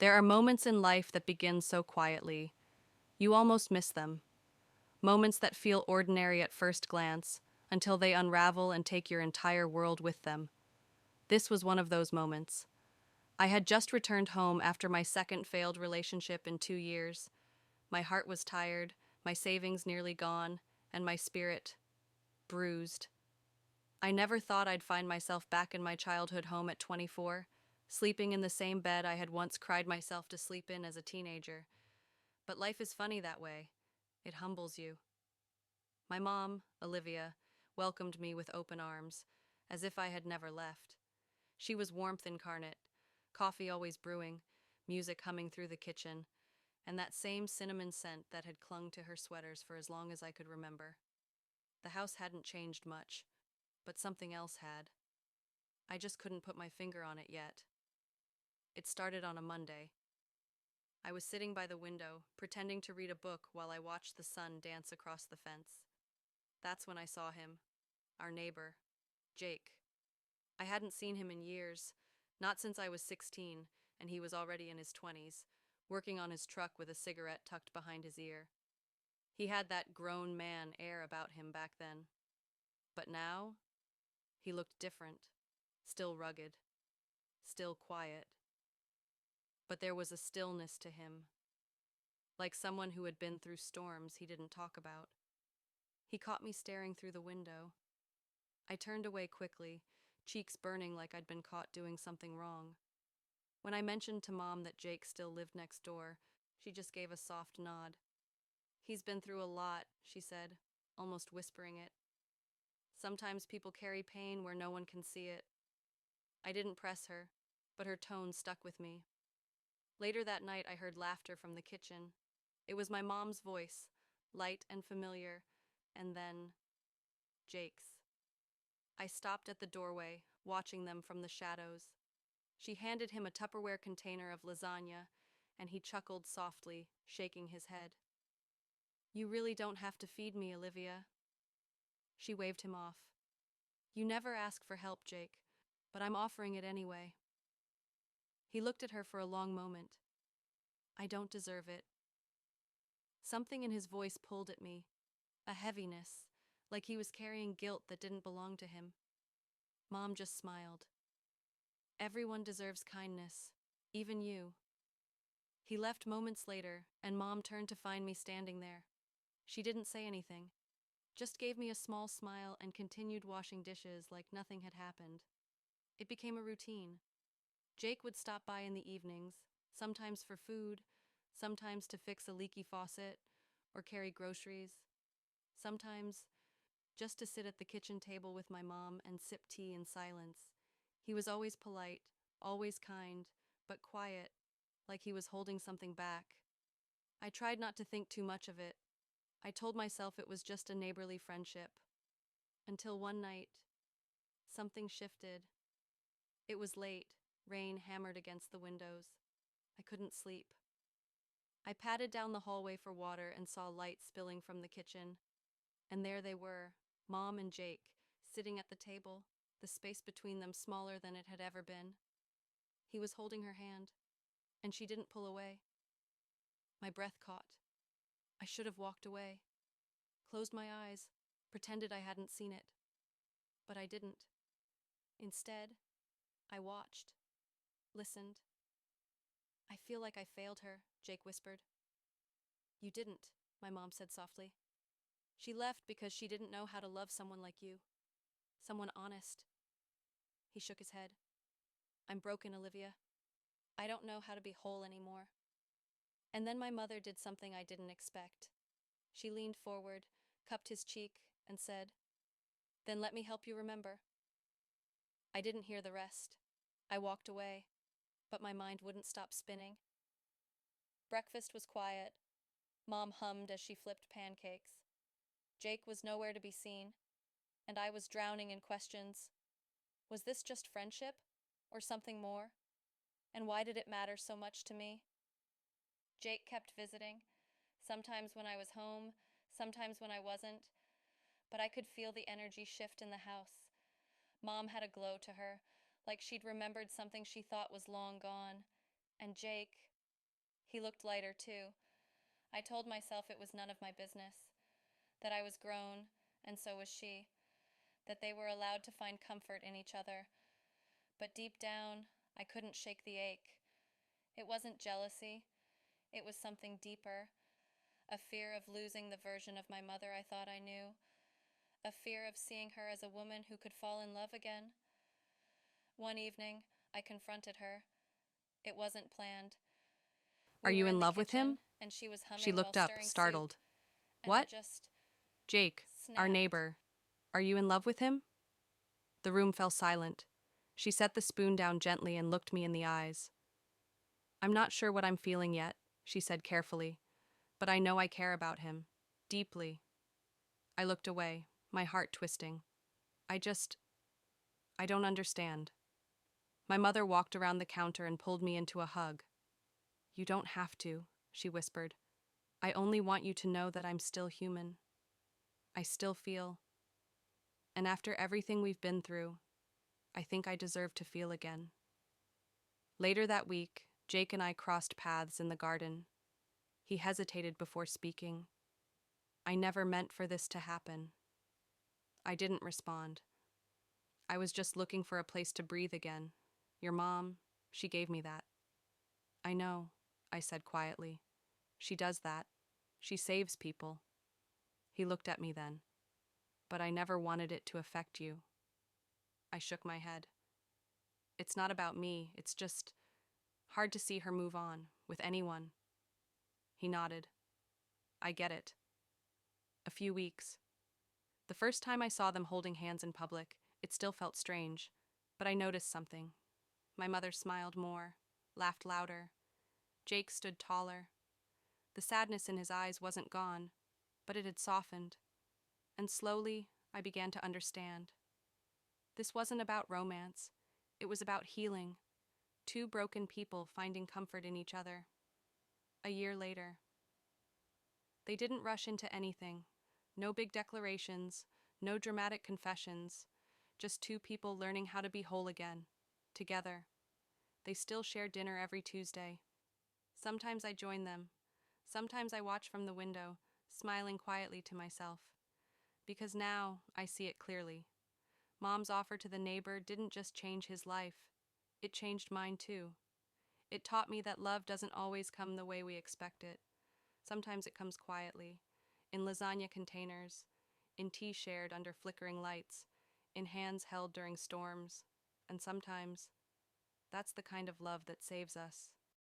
There are moments in life that begin so quietly, you almost miss them. Moments that feel ordinary at first glance, until they unravel and take your entire world with them. This was one of those moments. I had just returned home after my second failed relationship in 2 years. My heart was tired, my savings nearly gone, and my spirit bruised. I never thought I'd find myself back in my childhood home at 24, sleeping in the same bed I had once cried myself to sleep in as a teenager. But life is funny that way. It humbles you. My mom, Olivia, welcomed me with open arms, as if I had never left. She was warmth incarnate, coffee always brewing, music humming through the kitchen, and that same cinnamon scent that had clung to her sweaters for as long as I could remember. The house hadn't changed much, but something else had. I just couldn't put my finger on it yet. It started on a Monday. I was sitting by the window, pretending to read a book while I watched the sun dance across the fence. That's when I saw him, our neighbor, Jake. I hadn't seen him in years, not since I was 16, and he was already in his 20s, working on his truck with a cigarette tucked behind his ear. He had that grown man air about him back then. But now, he looked different, still rugged, still quiet. But there was a stillness to him, like someone who had been through storms he didn't talk about. He caught me staring through the window. I turned away quickly, cheeks burning like I'd been caught doing something wrong. When I mentioned to Mom that Jake still lived next door, she just gave a soft nod. "He's been through a lot," she said, almost whispering it. "Sometimes people carry pain where no one can see it." I didn't press her, but her tone stuck with me. Later that night, I heard laughter from the kitchen. It was my mom's voice, light and familiar, and then Jake's. I stopped at the doorway, watching them from the shadows. She handed him a Tupperware container of lasagna, and he chuckled softly, shaking his head. "You really don't have to feed me, Olivia." She waved him off. "You never ask for help, Jake, but I'm offering it anyway." He looked at her for a long moment. "I don't deserve it." Something in his voice pulled at me, a heaviness, like he was carrying guilt that didn't belong to him. Mom just smiled. "Everyone deserves kindness, even you." He left moments later, and Mom turned to find me standing there. She didn't say anything, just gave me a small smile and continued washing dishes like nothing had happened. It became a routine. Jake would stop by in the evenings, sometimes for food, sometimes to fix a leaky faucet or carry groceries, sometimes just to sit at the kitchen table with my mom and sip tea in silence. He was always polite, always kind, but quiet, like he was holding something back. I tried not to think too much of it. I told myself it was just a neighborly friendship. Until one night, something shifted. It was late, rain hammered against the windows. I couldn't sleep. I padded down the hallway for water and saw light spilling from the kitchen. And there they were, Mom and Jake, sitting at the table, the space between them smaller than it had ever been. He was holding her hand, and she didn't pull away. My breath caught. I should have walked away, closed my eyes, pretended I hadn't seen it. But I didn't. Instead, I watched, listened. "I feel like I failed her," Jake whispered. "You didn't," my mom said softly. "She left because she didn't know how to love someone like you. Someone honest." He shook his head. "I'm broken, Olivia. I don't know how to be whole anymore." And then my mother did something I didn't expect. She leaned forward, cupped his cheek, and said, "Then let me help you remember." I didn't hear the rest. I walked away, but my mind wouldn't stop spinning. Breakfast was quiet. Mom hummed as she flipped pancakes. Jake was nowhere to be seen, and I was drowning in questions. Was this just friendship, or something more? And why did it matter so much to me? Jake kept visiting, sometimes when I was home, sometimes when I wasn't, but I could feel the energy shift in the house. Mom had a glow to her, like she'd remembered something she thought was long gone. And Jake, He looked lighter, too. I told myself it was none of my business, that I was grown, and so was she, that they were allowed to find comfort in each other. But deep down, I couldn't shake the ache. It wasn't jealousy, it was something deeper, a fear of losing the version of my mother I thought I knew, a fear of seeing her as a woman who could fall in love again. One evening, I confronted her. It wasn't planned. Are We you were in in the love with kitchen, him? and she was She humming while looked up, stirring soup, startled. and I What? just Jake, our snapped. neighbor. Are you in love with him? The room fell silent. She set the spoon down gently and looked me in the eyes. I'm not sure what I'm feeling yet, she said carefully, but I know I care about him. Deeply. I looked away, my heart twisting. I don't understand. My mother walked around the counter and pulled me into a hug. You don't have to, she whispered. I only want you to know that I'm still human. I still feel. And after everything we've been through, I think I deserve to feel again. Later that week, Jake and I crossed paths in the garden. He hesitated before speaking. I never meant for this to happen. I didn't respond. I was just looking for a place to breathe again. Your mom, she gave me that. I know, I said quietly. She does that. She saves people. He looked at me then. But I never wanted it to affect you. I shook my head. It's not about me, it's just hard to see her move on, with anyone. He nodded. I get it. A few weeks. The first time I saw them holding hands in public, it still felt strange, but I noticed something. My mother smiled more, laughed louder. Jake stood taller. The sadness in his eyes wasn't gone, but it had softened. And slowly, I began to understand. This wasn't about romance. It was about healing. Two broken people finding comfort in each other. A year later. They didn't rush into anything. No big declarations, no dramatic confessions. Just two people learning how to be whole again. Together. They still share dinner every Tuesday. Sometimes I join them. Sometimes I watch from the window, smiling quietly to myself. Because now I see it clearly. Mom's offer to the neighbor didn't just change his life. It changed mine too. It taught me that love doesn't always come the way we expect it. Sometimes it comes quietly, in lasagna containers, in tea shared under flickering lights, in hands held during storms, and sometimes that's the kind of love that saves us.